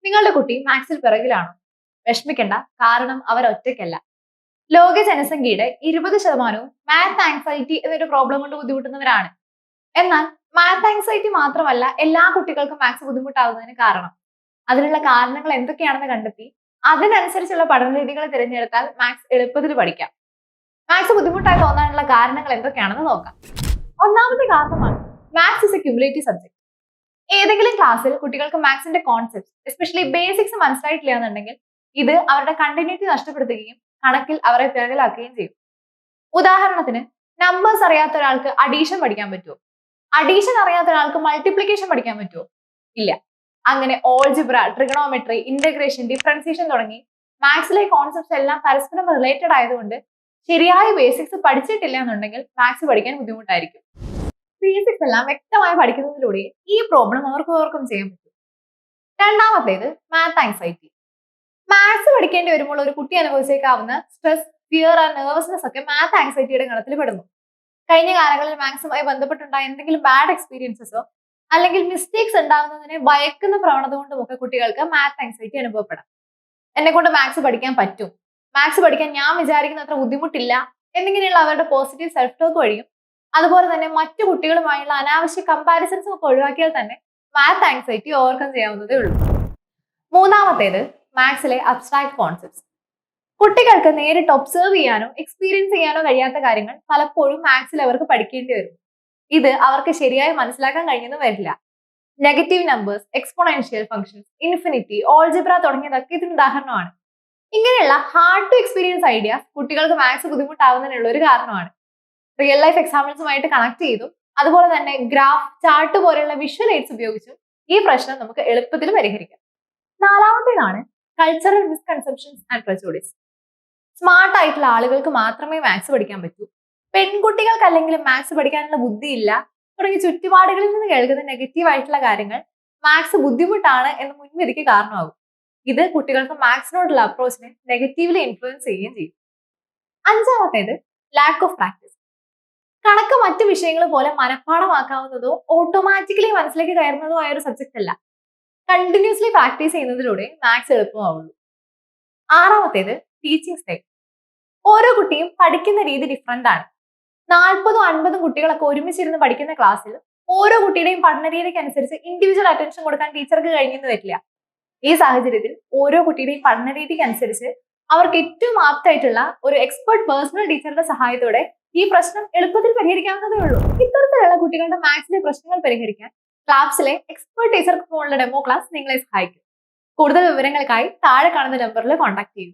നിങ്ങളുടെ കുട്ടി മാത്സിൽ പിറകിലാണോ? വിഷമിക്കണ്ട, കാരണം അവർ ഒറ്റയ്ക്കല്ല. ലോക ജനസംഖ്യയുടെ 20% മാത്ത് ആങ്സൈറ്റി എന്നൊരു പ്രോബ്ലം കൊണ്ട് ബുദ്ധിമുട്ടുന്നവരാണ്. എന്നാൽ മാത്ത് ആങ്സൈറ്റി മാത്രമല്ല എല്ലാ കുട്ടികൾക്കും മാത്സ് ബുദ്ധിമുട്ടാകുന്നതിന് കാരണം. അതിനുള്ള കാരണങ്ങൾ എന്തൊക്കെയാണെന്ന് കണ്ടെത്തി അതിനനുസരിച്ചുള്ള പഠന രീതികൾ തിരഞ്ഞെടുത്താൽ മാത്സ് എളുപ്പത്തിൽ പഠിക്കാം. മാത്സ് ബുദ്ധിമുട്ടായി തോന്നാനുള്ള കാരണങ്ങൾ എന്തൊക്കെയാണെന്ന് നോക്കാം. ഒന്നാമത്തെ കാരണമാണ് maths is A cumulative subject. ഏതെങ്കിലും ക്ലാസ്സിൽ കുട്ടികൾക്ക് മാത്സിന്റെ കോൺസെപ്റ്റ് എസ്പെഷ്യലി ബേസിക്സ് മനസ്സിലായിട്ടില്ല എന്നുണ്ടെങ്കിൽ ഇത് അവരുടെ കണ്ടിന്യൂറ്റി നഷ്ടപ്പെടുത്തുകയും കണക്കിൽ അവരെ പിറകിലാക്കുകയും ചെയ്യും. ഉദാഹരണത്തിന്, നമ്പേഴ്സ് അറിയാത്ത ഒരാൾക്ക് അഡീഷൻ പഠിക്കാൻ പറ്റുമോ? അഡീഷൻ അറിയാത്ത ഒരാൾക്ക് മൾട്ടിപ്ലിക്കേഷൻ പഠിക്കാൻ പറ്റുമോ? ഇല്ല. അങ്ങനെ ഓൾജിബ്ര, ട്രിഗണോമെട്രി, ഇന്റഗ്രേഷൻ, ഡിഫറൻസിയേഷൻ തുടങ്ങി മാത്സിലെ കോൺസെപ്റ്റ്സ് എല്ലാം പരസ്പരം റിലേറ്റഡ് ആയതുകൊണ്ട് ശരിയായ ബേസിക്സ് പഠിച്ചിട്ടില്ല എന്നുണ്ടെങ്കിൽ മാത്സ് പഠിക്കാൻ ബുദ്ധിമുട്ടായിരിക്കും. ബേസിക്സ് എല്ലാം വ്യക്തമായി പഠിക്കുന്നതിലൂടെ ഈ പ്രോബ്ലം അവർക്ക് ഓവർകം ചെയ്യാൻ പറ്റും. രണ്ടാമത്തേത് മാത്ത് ആങ്സൈറ്റി. മാത്സ് പഠിക്കേണ്ടി വരുമ്പോൾ ഒരു കുട്ടി അനുഭവിച്ചേക്കാവുന്ന സ്ട്രെസ്, ഫിയർ ആൻഡ് നെർവസ്നെസ് ഒക്കെ മാത്ത് ആങ്സൈറ്റിയുടെ ഗണത്തിൽ പെടുന്നു. കഴിഞ്ഞ കാലങ്ങളിൽ മാത്സുമായി ബന്ധപ്പെട്ടുണ്ടായ എന്തെങ്കിലും ബാഡ് എക്സ്പീരിയൻസസോ അല്ലെങ്കിൽ മിസ്റ്റേക്സ് ഉണ്ടാകുന്നതിനെ ഭയക്കുന്ന പ്രവണത കൊണ്ടുമൊക്കെ കുട്ടികൾക്ക് മാത്ത് ആങ്സൈറ്റി അനുഭവപ്പെടാം. എന്നെ കൊണ്ട് മാത്സ് പഠിക്കാൻ പറ്റും, മാത്സ് പഠിക്കാൻ ഞാൻ വിചാരിക്കുന്ന അത്ര ബുദ്ധിമുട്ടില്ല എന്നിങ്ങനെയുള്ള അവരുടെ പോസിറ്റീവ് സെൽഫ് ടോക്ക് വഴിയും അതുപോലെ തന്നെ മറ്റു കുട്ടികളുമായുള്ള അനാവശ്യ കമ്പാരിസൺസും ഒക്കെ ഒഴിവാക്കിയാൽ തന്നെ മാത്ത് ആങ്സൈറ്റി ഓവർകം ചെയ്യാവുന്നതേ ഉള്ളൂ. മൂന്നാമത്തേത് മാത്സിലെ അബ്സ്ട്രാക്ട് കോൺസെപ്റ്റ്സ്. കുട്ടികൾക്ക് നേരിട്ട് ഒബ്സർവ് ചെയ്യാനോ എക്സ്പീരിയൻസ് ചെയ്യാനോ കഴിയാത്ത കാര്യങ്ങൾ പലപ്പോഴും മാത്സിൽ അവർക്ക് പഠിക്കേണ്ടി വരും. ഇത് അവർക്ക് ശരിയായി മനസ്സിലാക്കാൻ കഴിഞ്ഞെന്ന് വരില്ല. Negative numbers, exponential functions, infinity, algebra തുടങ്ങിയതൊക്കെ ഇതിന് ഉദാഹരണമാണ്. ഇങ്ങനെയുള്ള ഹാർഡ് ടു എക്സ്പീരിയൻസ് ഐഡിയാസ് കുട്ടികൾക്ക് മാത്സ് ബുദ്ധിമുട്ടാവുന്നതിനുള്ള ഒരു കാരണമാണ്. റിയൽ ലൈഫ് എക്സാമ്പിൾസുമായിട്ട് കണക്ട് ചെയ്തും അതുപോലെ തന്നെ ഗ്രാഫ്, ചാർട്ട് പോലെയുള്ള വിഷ്വൽ എയ്ഡ്സ് ഉപയോഗിച്ചും ഈ പ്രശ്നം നമുക്ക് എളുപ്പത്തിൽ പരിഹരിക്കാം. നാലാമത്തേതാണ് cultural misconceptions and prejudice. Smart ആയിട്ടുള്ള ആളുകൾക്ക് മാത്രമേ മാത്സ് പഠിക്കാൻ പറ്റൂ, പെൺകുട്ടികൾക്ക് അല്ലെങ്കിൽ മാത്സ് പഠിക്കാനുള്ള ബുദ്ധിയില്ല തുടങ്ങിയ ചുറ്റുപാടുകളിൽ നിന്ന് കേൾക്കുന്ന നെഗറ്റീവ് ആയിട്ടുള്ള കാര്യങ്ങൾ മാത്സ് ബുദ്ധിമുട്ടാണ് എന്ന് മുൻവിധിക്ക് കാരണമാകും. ഇത് കുട്ടികൾക്ക് മാത്സിനോടുള്ള അപ്രോച്ചിനെ നെഗറ്റീവ്ലി ഇൻഫ്ലുവൻസ് ചെയ്യുകയും ചെയ്യും. അഞ്ചാമത്തേത് ലാക്ക് ഓഫ് പ്രാക്ടീസ്. കണക്ക് മറ്റു വിഷയങ്ങൾ പോലെ മനഃപ്പാഠമാക്കാവുന്നതോ ഓട്ടോമാറ്റിക്കലി മനസ്സിലേക്ക് കയറുന്നതോ ആയ ഒരു സബ്ജക്റ്റ് അല്ല. കണ്ടിന്യൂസ്ലി പ്രാക്ടീസ് ചെയ്യുന്നതിലൂടെ മാത്സ് എളുപ്പമാവുള്ളൂ. ആറാമത്തേത് ടീച്ചിങ് സ്റ്റൈൽ. ഓരോ കുട്ടിയും പഠിക്കുന്ന രീതി ഡിഫറെന്റ് ആണ്. 40-50 കുട്ടികളൊക്കെ ഒരുമിച്ചിരുന്ന് പഠിക്കുന്ന ക്ലാസ്സിൽ ഓരോ കുട്ടിയുടെയും പഠന രീതിക്ക് അനുസരിച്ച് ഇൻഡിവിജ്വൽ അറ്റൻഷൻ കൊടുക്കാൻ ടീച്ചർക്ക് കഴിഞ്ഞെന്ന് വരില്ല. ഈ സാഹചര്യത്തിൽ ഓരോ കുട്ടിയുടെയും പഠന രീതിക്ക് അനുസരിച്ച് അവർക്ക് ഏറ്റവും ആപ്റ്റായിട്ടുള്ള ഒരു എക്സ്പെർട്ട് പേഴ്സണൽ ടീച്ചറുടെ സഹായത്തോടെ ഈ പ്രശ്നം എളുപ്പത്തിൽ പരിഹരിക്കാവുന്നതേ ഉള്ളൂ. ഇത്തരത്തിലുള്ള കുട്ടികളുടെ മാത്സിലെ പ്രശ്നങ്ങൾ പരിഹരിക്കാൻ ക്ലാസ്സിലെ എക്സ്പെർട്ട് ടീച്ചർക്ക് ഫോണിലെ ഡെമോ ക്ലാസ് നിങ്ങളെ സഹായിക്കും. കൂടുതൽ വിവരങ്ങൾക്കായി താഴെ കാണുന്ന നമ്പറിൽ കോൺടാക്ട് ചെയ്യൂ.